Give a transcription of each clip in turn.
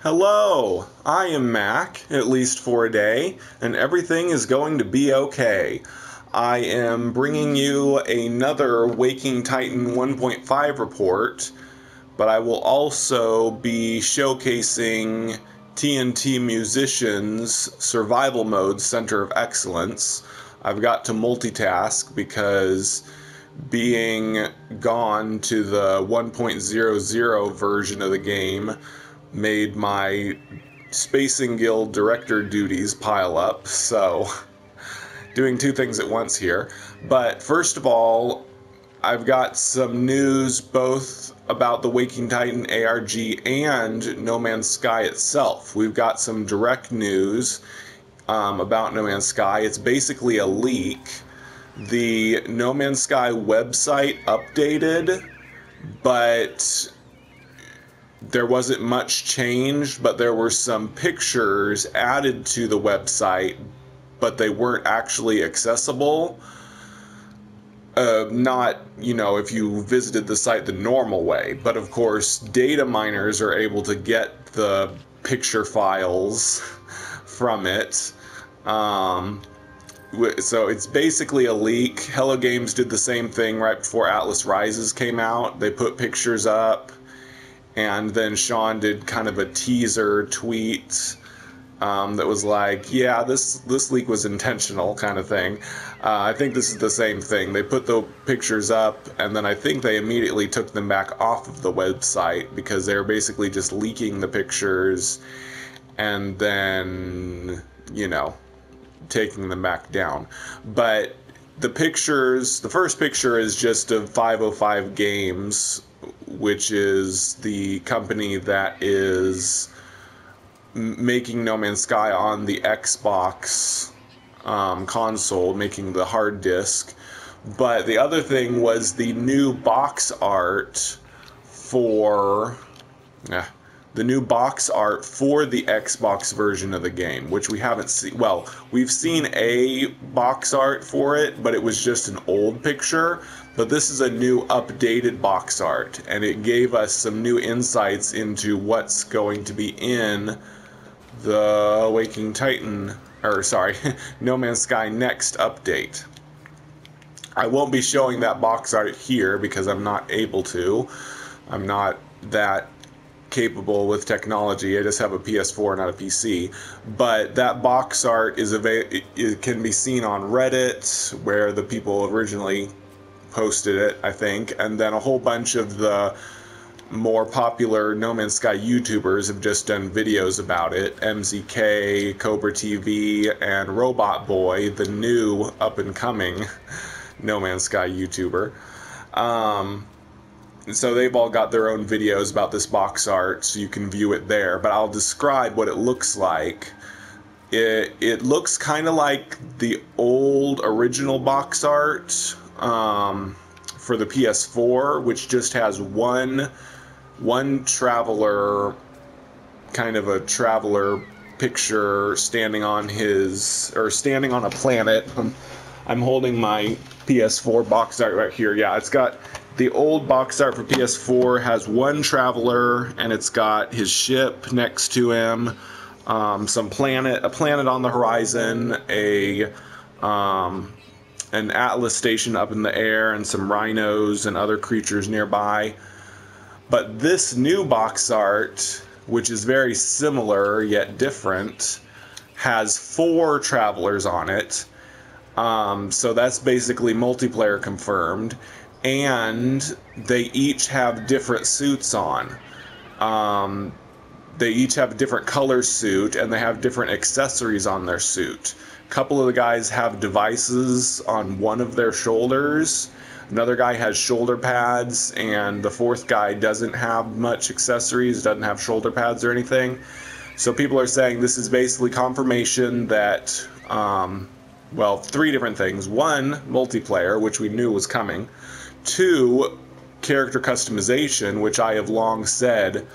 Hello, I am Mac, at least for a day, and everything is going to be okay. I am bringing you another Waking Titan 1.5 report, but I will also be showcasing TNT Musician's Survival Mode Center of Excellence. I've got to multitask because being gone to the 1.00 version of the game made my Spacing Guild director duties pile up, so doing two things at once here. But first of all, I've got some news both about the Waking Titan ARG and No Man's Sky itself. We've got some direct news about No Man's Sky. It's basically a leak. The No Man's Sky website updated, but there wasn't much change, but there were some pictures added to the website, but they weren't actually accessible. Not, if you visited the site the normal way, but of course data miners are able to get the picture files from it. So it's basically a leak. Hello Games did the same thing right before Atlas Rises came out. They put pictures up, and then Sean did kind of a teaser tweet that was like, yeah, this leak was intentional kind of thing. I think this is the same thing. They put the pictures up, and then I think they immediately took them back off of the website because they were basically just leaking the pictures and then, taking them back down. But the first picture is just of 505 Games, which is the company that is making No Man's Sky on the Xbox console, making the hard disk. But the other thing was the new box art for the Xbox version of the game, which we haven't seen. Well, we've seen a box art for it, but it was just an old picture. But this is a new updated box art, and it gave us some new insights into what's going to be in the Waking Titan, No Man's Sky next update. I won't be showing that box art here because I'm not able to. I'm not that capable with technology. I just have a PS4, not a PC. But that box art it can be seen on Reddit, where the people originally posted it, I think, and then a whole bunch of the more popular No Man's Sky YouTubers have just done videos about it. MZK, Cobra TV, and Robot Boy, the new up-and-coming No Man's Sky YouTuber. So they've all got their own videos about this box art, so you can view it there. But I'll describe what it looks like. It looks kind of like the old original box art for the PS4, which just has one traveler, kind of a traveler picture standing on a planet. I'm holding my PS4 box art right here. Yeah, it's got the old box art for PS4 has one traveler, and it's got his ship next to him, a planet on the horizon, an Atlas station up in the air, and some rhinos and other creatures nearby. But this new box art, which is very similar yet different, has 4 travelers on it. So that's basically multiplayer confirmed. And they each have different suits on. They each have a different color suit, and they have different accessories on their suit. A couple of the guys have devices on one of their shoulders. Another guy has shoulder pads, and the 4th guy doesn't have much accessories, doesn't have shoulder pads or anything. So people are saying this is basically confirmation that, 3 different things. 1, multiplayer, which we knew was coming. 2, character customization, which I have long said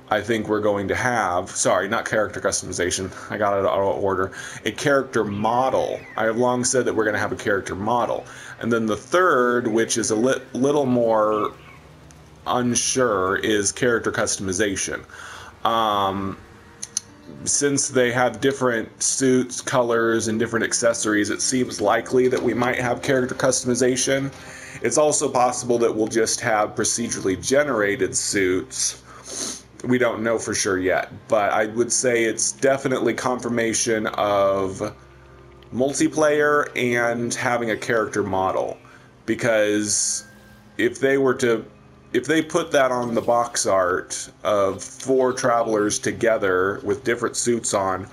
I think we're going to have. Sorry, not character customization. I got it out of order. A character model. I have long said that we're going to have a character model. And then the 3rd, which is a little more unsure, is character customization. since they have different suits, colors, and different accessories, it seems likely that we might have character customization. It's also possible that we'll just have procedurally generated suits. We don't know for sure yet, but I would say it's definitely confirmation of multiplayer and having a character model, because if they put that on the box art of 4 travelers together with different suits on,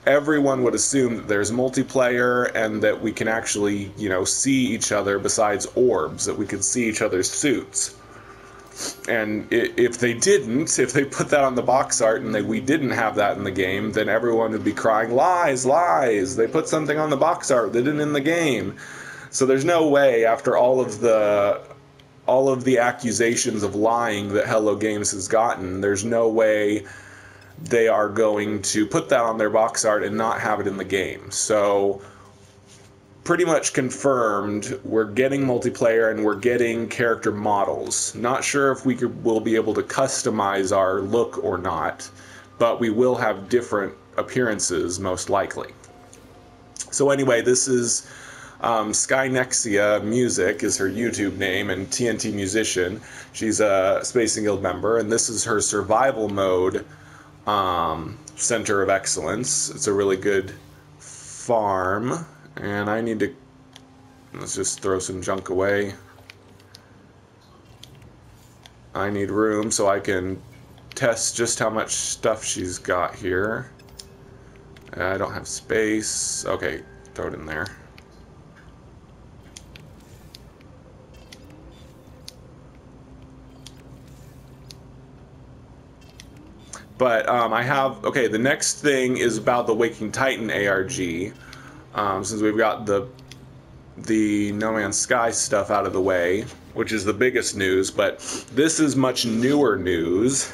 everyone would assume that there's multiplayer and that we can actually, see each other besides orbs, that we can see each other's suits. And if they put that on the box art and we didn't have that in the game, then everyone would be crying, lies, lies, they put something on the box art that isn't in the game. So there's no way, after all of the accusations of lying that Hello Games has gotten, there's no way they are going to put that on their box art and not have it in the game. So pretty much confirmed, we're getting multiplayer and we're getting character models. Not sure if we'll be able to customize our look or not, but we will have different appearances most likely. So anyway, this is Skynexia Music is her YouTube name, and TNT Musician. She's a Spacing Guild member, and this is her survival mode center of excellence. It's a really good farm, and let's just throw some junk away. I need room so I can test just how much stuff she's got here. I don't have space. Okay, throw it in there. But okay, the next thing is about the Waking Titan ARG. Since we've got the No Man's Sky stuff out of the way, which is the biggest news, but this is much newer news.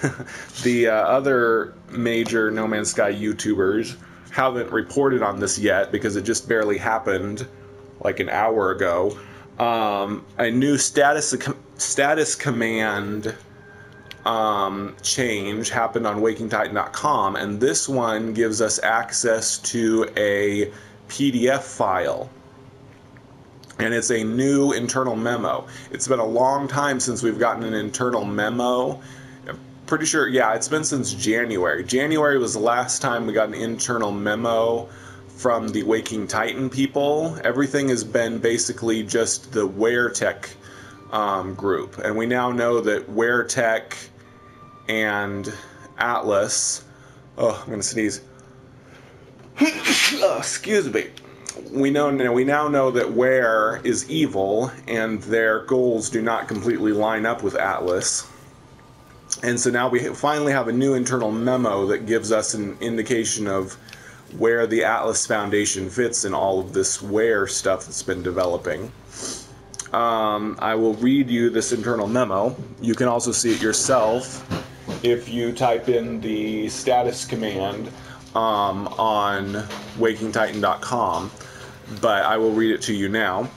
The other major No Man's Sky YouTubers haven't reported on this yet because it just barely happened like an hour ago. A new status command change happened on WakingTitan.com, and this one gives us access to a PDF file, and it's a new internal memo. It's been a long time since we've gotten an internal memo. I'm pretty sure, yeah, it's been since January. January was the last time we got an internal memo from the Waking Titan people. Everything has been basically just the WearTech group, and we now know that WearTech and Atlas, I'm gonna sneeze. Excuse me. We now know that Wear is evil, and their goals do not completely line up with Atlas. And so now we finally have a new internal memo that gives us an indication of where the Atlas Foundation fits in all of this Wear stuff that's been developing. I will read you this internal memo. You can also see it yourself if you type in the status command on WakingTitan.com, but I will read it to you now.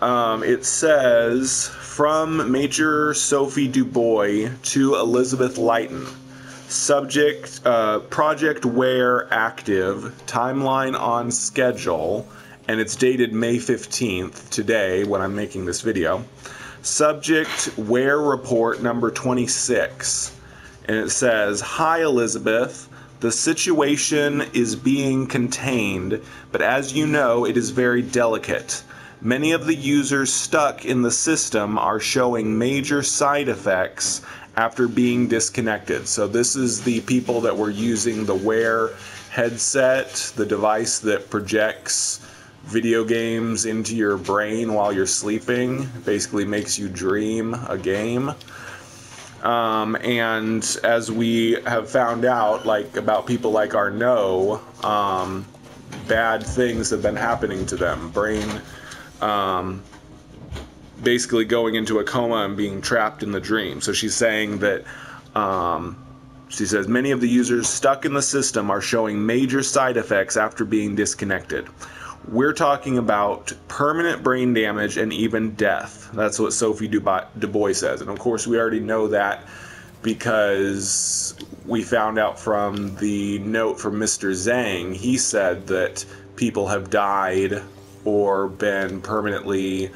It says, from Major Sophie Dubois to Elizabeth Lighton. Subject, Project Wear active, timeline on schedule, and it's dated May 15th, today, when I'm making this video. Subject, Wear report number 26. And it says, hi Elizabeth, the situation is being contained, but as you know, it is very delicate. Many of the users stuck in the system are showing major side effects after being disconnected. So this is the people that were using the Wear headset, the device that projects video games into your brain while you're sleeping. It basically makes you dream a game. And as we have found out, about people like Arnaud, bad things have been happening to them. Brain, basically going into a coma and being trapped in the dream. So she's saying that, she says, many of the users stuck in the system are showing major side effects after being disconnected. We're talking about permanent brain damage and even death. That's what Sophie Dubois says. And of course, we already know that because we found out from the note from Mr. Zhang, he said that people have died or been permanently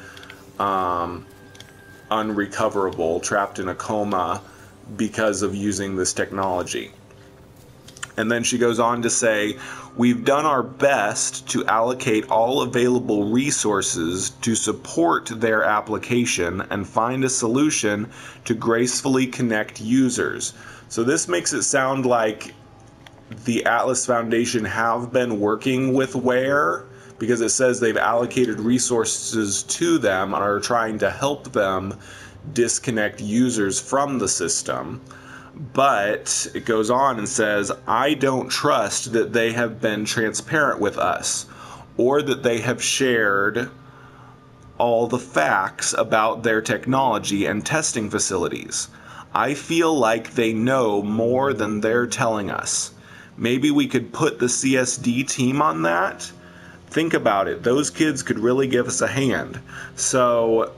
unrecoverable, trapped in a coma because of using this technology. And then she goes on to say, we've done our best to allocate all available resources to support their application and find a solution to gracefully connect users. So this makes it sound like the Atlas Foundation have been working with Ware, because it says they've allocated resources to them and are trying to help them disconnect users from the system. But it goes on and says, I don't trust that they have been transparent with us, or that they have shared all the facts about their technology and testing facilities. I feel like they know more than they're telling us. Maybe we could put the CSD team on that? Think about it. Those kids could really give us a hand. So,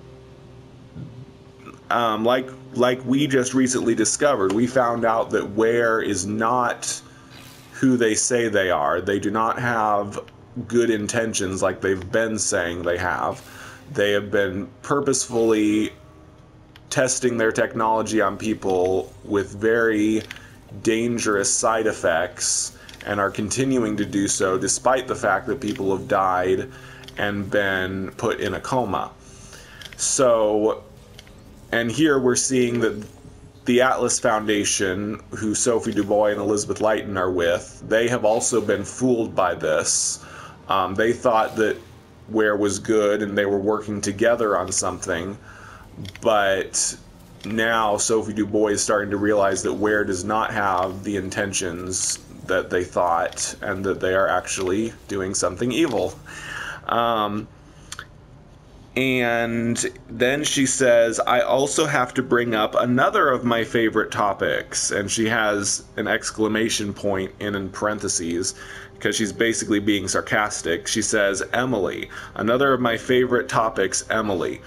like we just recently discovered, we found out that Ware is not who they say they are. They do not have good intentions like they've been saying they have. They have been purposefully testing their technology on people with very dangerous side effects, and are continuing to do so despite the fact that people have died and been put in a coma. So, and here we're seeing that the Atlas Foundation, who Sophie Dubois and Elizabeth Lighton are with, they have also been fooled by this. They thought that Ware was good and they were working together on something, but now Sophie Dubois is starting to realize that Ware does not have the intentions that they thought, and that they are actually doing something evil. And then she says, I also have to bring up another of my favorite topics. And she has an exclamation point in parentheses, because she's basically being sarcastic. She says, Emily, another of my favorite topics, Emily.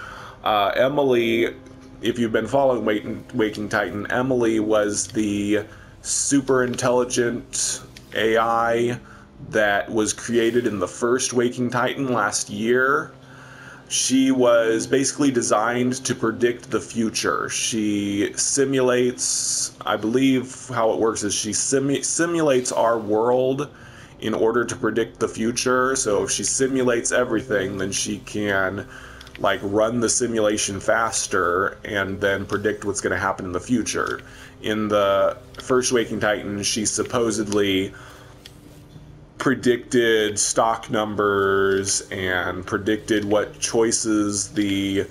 Emily, if you've been following Waking Titan, Emily was the super intelligent AI that was created in the first Waking Titan last year. She was basically designed to predict the future. She simulates, I believe how it works is she simulates our world in order to predict the future. So if she simulates everything, then she can like run the simulation faster and then predict what's going to happen in the future. In the first Waking Titan, she supposedly predicted stock numbers and predicted what choices the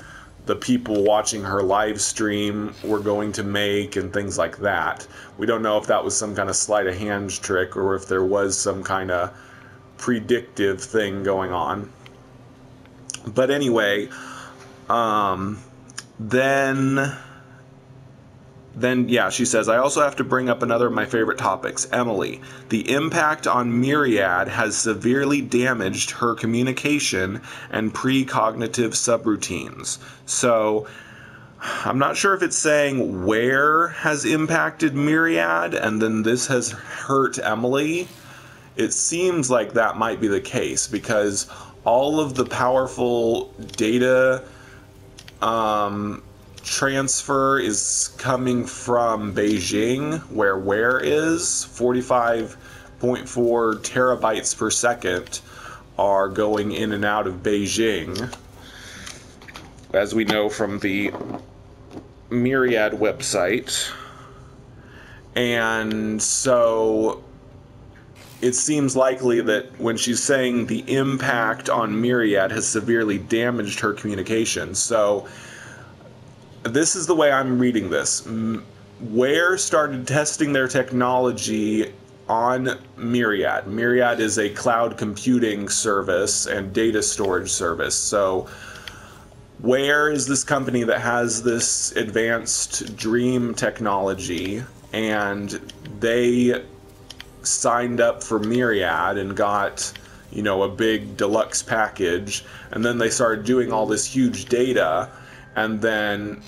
people watching her live stream were going to make and things like that. We don't know if that was some kind of sleight of hand trick or if there was some kind of predictive thing going on. But anyway, then yeah, she says, I also have to bring up another of my favorite topics, Emily. The impact on Myriad has severely damaged her communication and precognitive subroutines. So I'm not sure if it's saying where has impacted Myriad and then this has hurt Emily. It seems like that might be the case because all of the powerful data transfer is coming from Beijing, where Ware is. 45.4 terabytes per second are going in and out of Beijing, as we know from the Myriad website. And so it seems likely that when she's saying the impact on Myriad has severely damaged her communication. So this is the way I'm reading this. Ware started testing their technology on Myriad. Myriad is a cloud computing service and data storage service. So Ware is this company that has this advanced dream technology, and they signed up for Myriad and got, you know, a big deluxe package, and then they started doing all this huge data. And then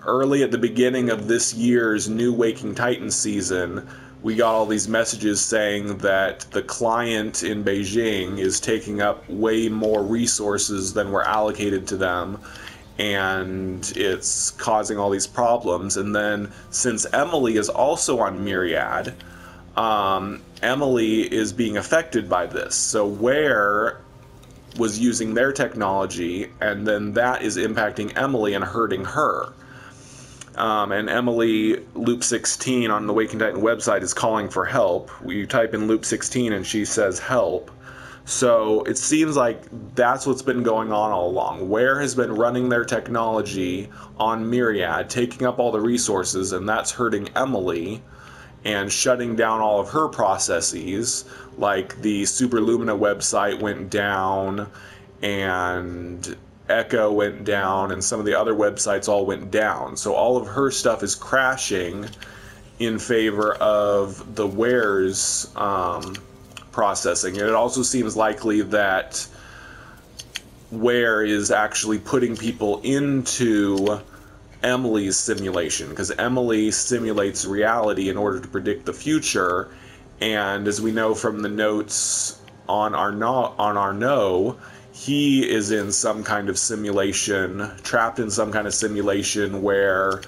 early at the beginning of this year's new Waking Titan season, we got all these messages saying that the client in Beijing is taking up way more resources than were allocated to them, and it's causing all these problems. And then since Emily is also on Myriad, Emily is being affected by this. So Where was using their technology, and then that is impacting Emily and hurting her. And Emily, Loop 16 on the Waking Titan website, is calling for help. You type in Loop 16 and she says help. So it seems like that's what's been going on all along. Where has been running their technology on Myriad, taking up all the resources, and that's hurting Emily and shutting down all of her processes. Like the Super Lumina website went down, and Echo went down, and some of the other websites all went down. So all of her stuff is crashing in favor of the Ware's processing. And it also seems likely that Ware is actually putting people into Emily's simulation, because Emily simulates reality in order to predict the future. And as we know from the notes on our no, he is in some kind of simulation, trapped in some kind of simulation where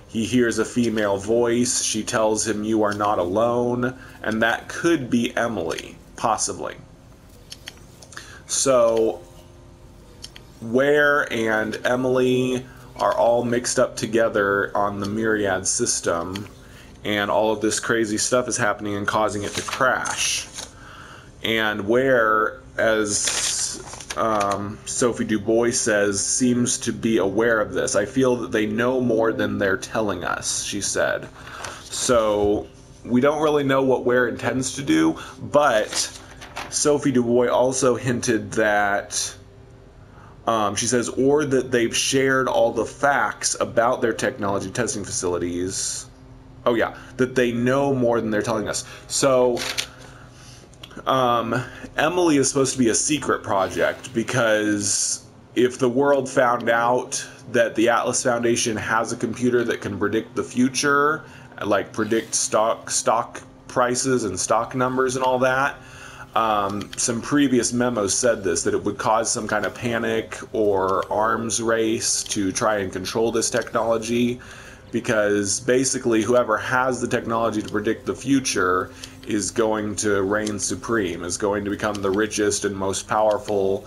he hears a female voice. She tells him, "You are not alone," and that could be Emily, possibly. So Ware and Emily are all mixed up together on the Myriad system, and all of this crazy stuff is happening and causing it to crash. And Ware, as Sophie Dubois says, seems to be aware of this. "I feel that they know more than they're telling us," she said. So we don't really know what Ware intends to do, but Sophie Dubois also hinted that she says, or that they've shared all the facts about their technology testing facilities. Oh yeah, that they know more than they're telling us. So Emily is supposed to be a secret project, because if the world found out that the Atlas Foundation has a computer that can predict the future, like predict stock prices and stock numbers and all that, some previous memos said this, that it would cause some kind of panic or arms race to try and control this technology, because basically whoever has the technology to predict the future is going to reign supreme, is going to become the richest and most powerful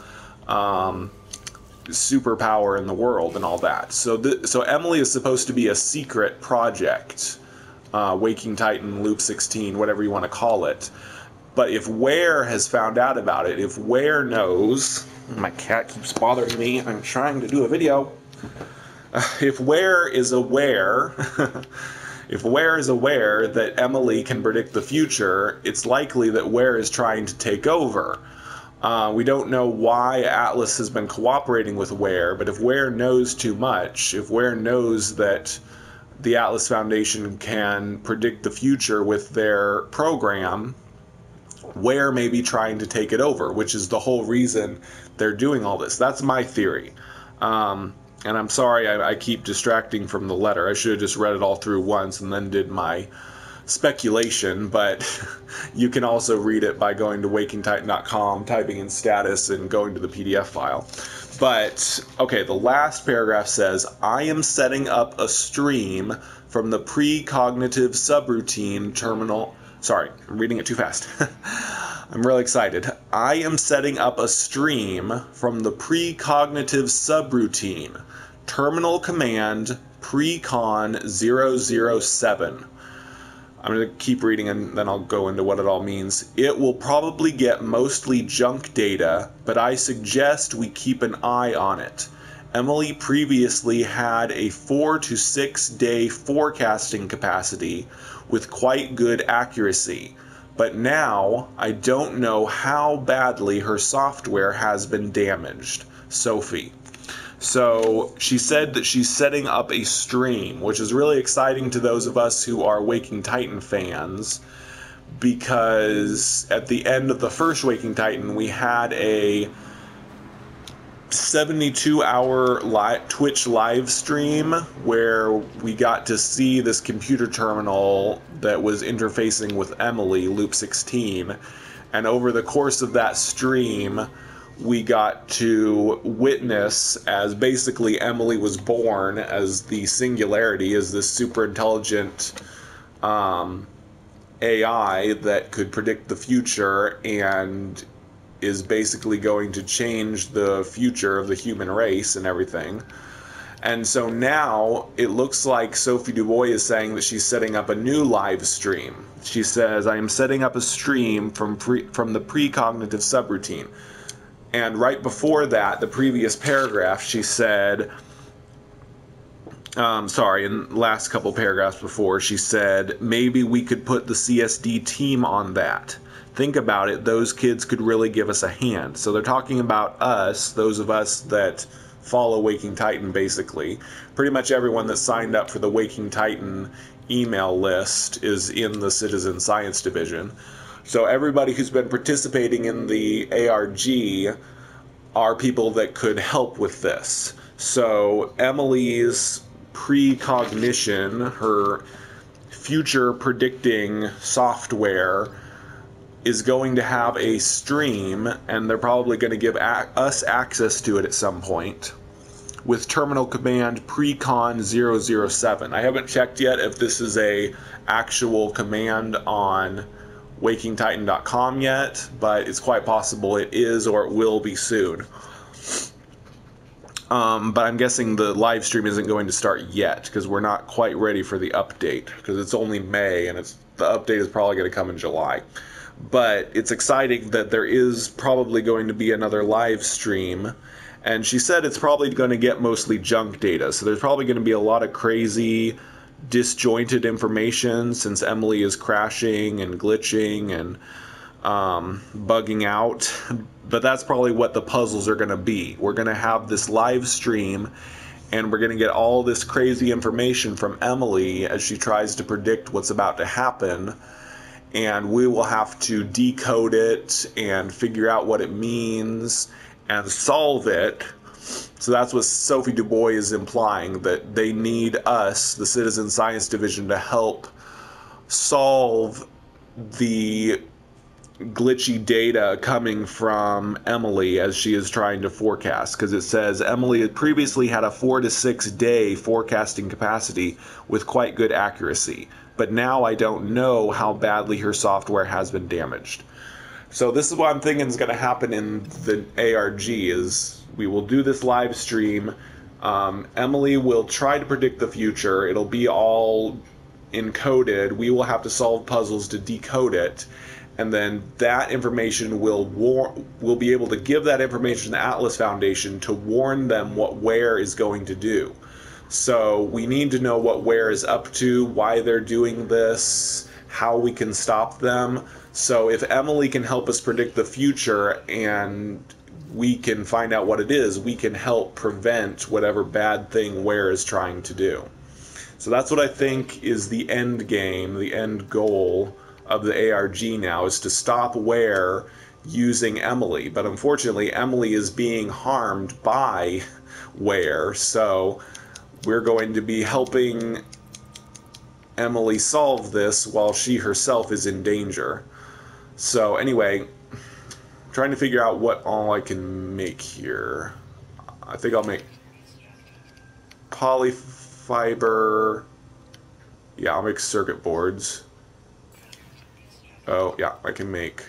superpower in the world and all that. So Emily is supposed to be a secret project, Waking Titan, Loop 16, whatever you want to call it. But if Ware has found out about it, if Ware knows... My cat keeps bothering me. I'm trying to do a video. If Ware is aware... If Ware is aware that Emily can predict the future, it's likely that Ware is trying to take over. We don't know why Atlas has been cooperating with Ware, but if Ware knows too much, if Ware knows that the Atlas Foundation can predict the future with their program, Ware may be trying to take it over, which is the whole reason they're doing all this. That's my theory. And I'm sorry I keep distracting from the letter. I should have just read it all through once and then did my speculation, but you can also read it by going to wakingtitan.com, typing in status, and going to the PDF file. But, okay, the last paragraph says, "I am setting up a stream from the precognitive subroutine terminal..." Sorry, I'm reading it too fast. I'm really excited. "I am setting up a stream from the precognitive subroutine, terminal command precon 007. I'm going to keep reading and then I'll go into what it all means. "It will probably get mostly junk data, but I suggest we keep an eye on it. Emily previously had a 4 to 6 day forecasting capacity with quite good accuracy, but now I don't know how badly her software has been damaged. Sophie." So she said that she's setting up a stream, which is really exciting to those of us who are Waking Titan fans, because at the end of the first Waking Titan we had a 72-hour Twitch live stream where we got to see this computer terminal that was interfacing with Emily, Loop 16. And over the course of that stream, we got to witness as basically Emily was born as the Singularity, as this super intelligent AI that could predict the future and is basically going to change the future of the human race and everything. And so now it looks like Sophie Dubois is saying that she's setting up a new live stream. She says, I am setting up a stream from the precognitive subroutine. And right before that, the previous paragraph, she said, in the last couple paragraphs before, she said, maybe we could put the CSD team on that. Think about it, those kids could really give us a hand. So they're talking about us, those of us that follow Waking Titan, basically. Pretty much everyone that signed up for the Waking Titan email list is in the Citizen Science Division. So everybody who's been participating in the ARG are people that could help with this. So Emily's precognition, her future predicting software, is going to have a stream, and they're probably going to give us access to it at some point with terminal command precon 007. I haven't checked yet if this is a actual command on wakingtitan.com yet, but it's quite possible it is or it will be soon. But I'm guessing the live stream isn't going to start yet because we're not quite ready for the update because it's only May and the update is probably going to come in July. But it's exciting that there is probably going to be another live stream, and she said it's probably going to get mostly junk data, so there's probably going to be a lot of crazy disjointed information since Emily is crashing and glitching and bugging out. But that's probably what the puzzles are going to be. We're going to have this live stream and we're going to get all this crazy information from Emily as she tries to predict what's about to happen, and we will have to decode it and figure out what it means and solve it. So that's what Sophie Dubois is implying, that they need us, the Citizen Science Division, to help solve the glitchy data coming from Emily as she is trying to forecast. Because it says Emily had previously had a 4 to 6 day forecasting capacity with quite good accuracy, but now I don't know how badly her software has been damaged. So this is what I'm thinking is going to happen in the ARG is we will do this live stream. Emily will try to predict the future. It'll be all encoded. We will have to solve puzzles to decode it. And then that information we'll be able to give that information to the Atlas Foundation to warn them what Ware is going to do. So we need to know what Ware is up to, why they're doing this, how we can stop them. So if Emily can help us predict the future and we can find out what it is, we can help prevent whatever bad thing Ware is trying to do. So that's what I think is the end game, the end goal of the ARG now, is to stop Ware using Emily. But unfortunately, Emily is being harmed by Ware, so we're going to be helping Emily solve this while she herself is in danger. So anyway, trying to figure out what all I can make here. I think I'll make polyfiber. Yeah, I'll make circuit boards. Oh, yeah, I can make...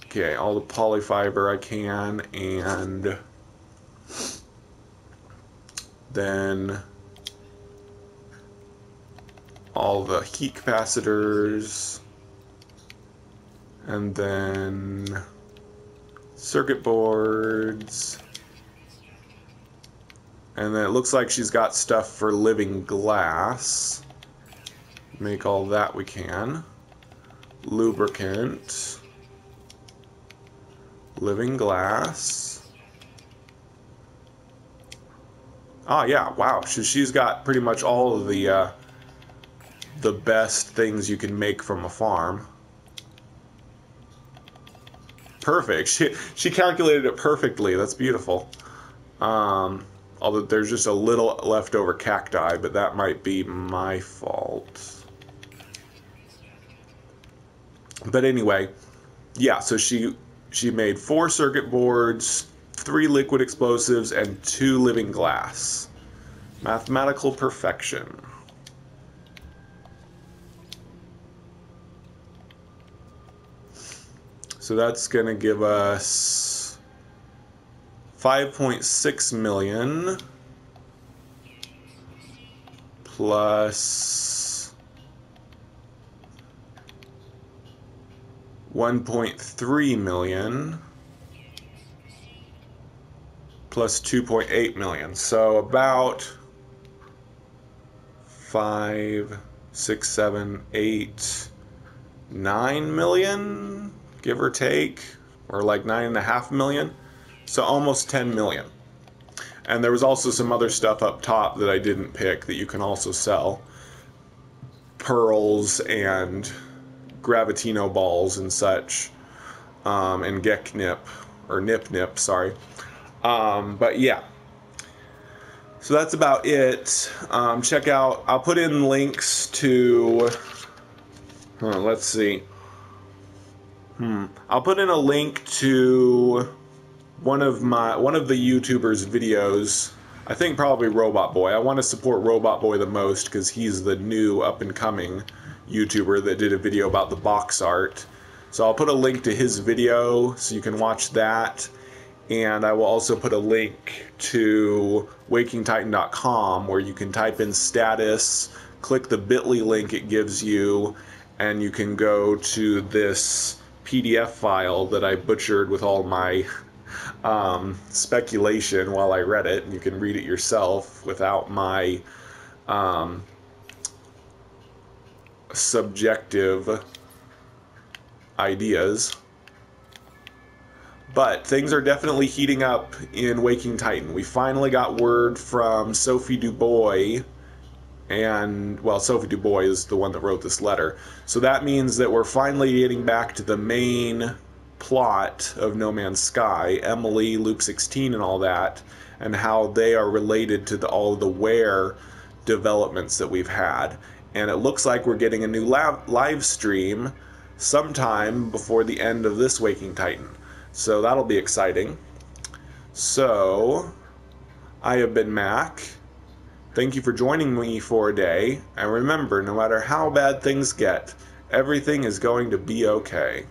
Okay, all the polyfiber I can, and then all the heat capacitors, and then circuit boards, and then it looks like she's got stuff for living glass. Make all that we can. Lubricant, living glass. Ah, yeah, wow. She's got pretty much all of the best things you can make from a farm. perfect. She calculated it perfectly. That's beautiful. Although there's just a little leftover cacti, but that might be my fault. But anyway, yeah, so she made 4 circuit boards, 3 liquid explosives, and 2 living glass. Mathematical perfection. So that's going to give us 5.6 million plus 1.3 million plus 2.8 million. So about 5, 6, 7, 8, 9 million, give or take, or like 9.5 million. So almost 10 million. And there was also some other stuff up top that I didn't pick that you can also sell. Pearls and Gravitino balls and such, and Geknip, or Nip, sorry. But yeah. So that's about it. Check out, I'll put in links to, let's see. I'll put in a link to one of the YouTubers' videos. I think probably Robot Boy. I want to support Robot Boy the most because he's the new up-and-coming YouTuber that did a video about the box art. So I'll put a link to his video so you can watch that. And I will also put a link to wakingtitan.com where you can type in status, click the bit.ly link it gives you, and you can go to this PDF file that I butchered with all my speculation while I read it. You can read it yourself without my subjective ideas. But things are definitely heating up in Waking Titan. We finally got word from Sophie Dubois, and, well, Sophie Dubois is the one that wrote this letter. So that means that we're finally getting back to the main plot of No Man's Sky, Emily, Loop 16, and all that, and how they are related to all of the Ware developments that we've had. And it looks like we're getting a new live stream sometime before the end of this Waking Titan. So that'll be exciting. So, I have been Mac. Thank you for joining me for a day. And remember, no matter how bad things get, everything is going to be okay.